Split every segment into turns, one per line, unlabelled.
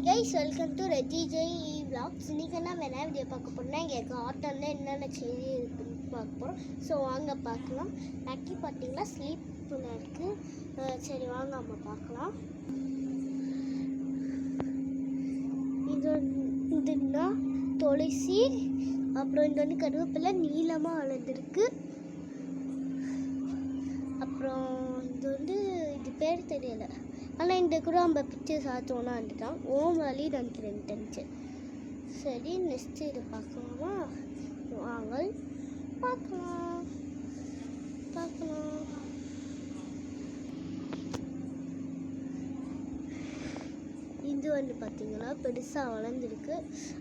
Hi guys, welcome to Reji Jai vlogs. இன்றைக்கி நான் வேணா வீடியோ பார்க்க போகிறேன்னா இங்கே காட்டனில் என்னென்ன செய்தி இருக்குன்னு பார்க்க போகிறோம். ஸோ வாங்க பார்க்கலாம். லக்கி பார்த்தீங்கன்னா ஸ்லீப்பில் இருக்குது. சரி வாங்க நம்ம பார்க்கலாம். இதுன்னா துளசி, அப்புறம் இது வந்து கருவேப்பிலை நீளமாக வளர்ந்துருக்கு. அப்புறம் இது வந்து இது பேர் தெரியலை, ஆனால் இந்த கூட நம்ம பிச்சு சாத்தோன்னா வந்துட்டான். ஓமலி நினைக்கிறேன் தெரிஞ்சு. சரி நெக்ஸ்ட்டு இதை பார்க்கலாமா? வாங்க பார்க்கலாம். இது வந்து பார்த்தீங்கன்னா பெருசாக வளர்ந்துருக்கு.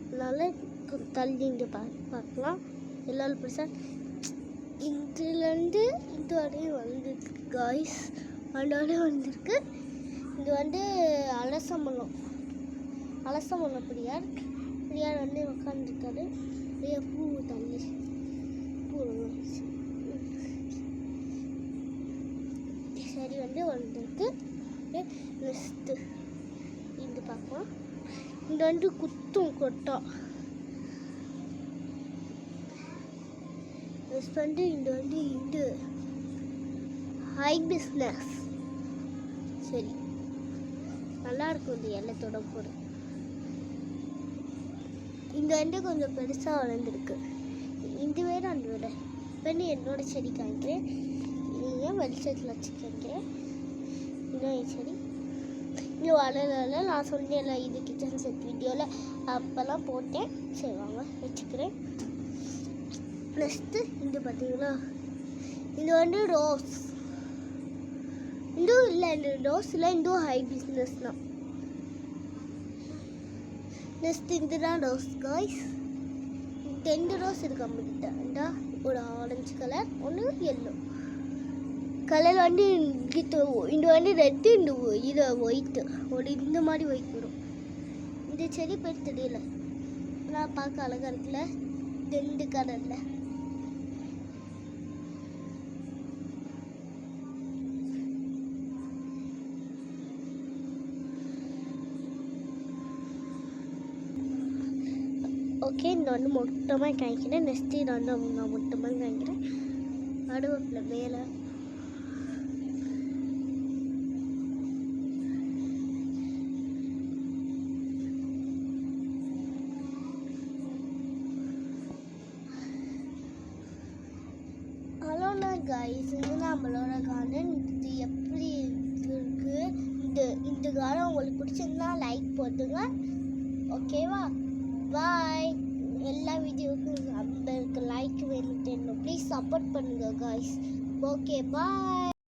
அதனால தள்ளி இங்கே பார்க்கலாம். எல்லாரும் பெருசாக இதுலேருந்து இது வரையும் வளர்ந்துருக்கு காய்ஸ். அதோட வந்திருக்கு. இது வந்து அலசமலம் பிரியார் வந்து உட்காந்துருக்காரு. நிறைய பூ தள்ளி சரி வந்து வந்திருக்கு. நெக்ஸ்ட்டு இது பார்க்கலாம். இது வந்து குத்தும் கொட்டா. நெக்ஸ்ட் வந்து இது வந்து இது ஹை பிஸ்னஸ். சரி நல்லா இருக்கும். இந்த எல்லத்தோட போடு இங்கே வந்து கொஞ்சம் பெருசாக வளர்ந்துருக்கு. இது வேறு அந்த வேறு பண்ணி என்னோட செடி காய்க்கிறேன். ஏன் வெளிச்சத்தில் வச்சு காய்க்கிறேன். இன்னும் செடி இங்கே வளரல. நான் சொன்னேன்ல இது கிச்சன் செட் வீடியோவில் அப்போல்லாம் போட்டேன். சரி வாங்க வச்சுக்கிறேன். நெக்ஸ்ட்டு இது பார்த்தீங்களா, இது வந்து ரோஸ். இதுவும் இல்லை, இந்த ரோஸ் இல்லை, இதுவும் ஹை பிஸ்னஸ் தான். நெக்ஸ்ட் இதுதான் ரோஸ் காய்ஸ். 2 ரோஸ் இருக்கு நம்மகிட்ட. ஒரு ஆரஞ்சு கலர், ஒன்று எல்லோ கலர். வந்து இது வந்து ரெட்டு, இது ஒயிட்டு. ஒரு இந்த மாதிரி ஒயிட் வரும். இந்த செடி பேர் தெரியல, நான் பார்க்க அழகாக இருக்குல்ல 2 கலரில். ஓகே, இந்த வந்து மொத்தமாக காய்க்கிறேன். நெக்ஸ்ட்டு இதை வந்து நான் மொத்தமாக காய்க்கிறேன். நடுவில் மேலே ஹலோண்ணா காய்ஸ், இது நம்மளோட கார்டன். இது எப்படி இருக்குது? இந்த கார்டன் உங்களுக்கு பிடிச்சிருந்தா லைக் போட்டுங்க. ஓகேவா? பாய். எல்லா வீடியோவுக்கும் நம்மளுக்கு லைக் வேணும். ப்ளீஸ் சப்போர்ட் பண்ணுங்கள் காய்ஸ். Okay bye.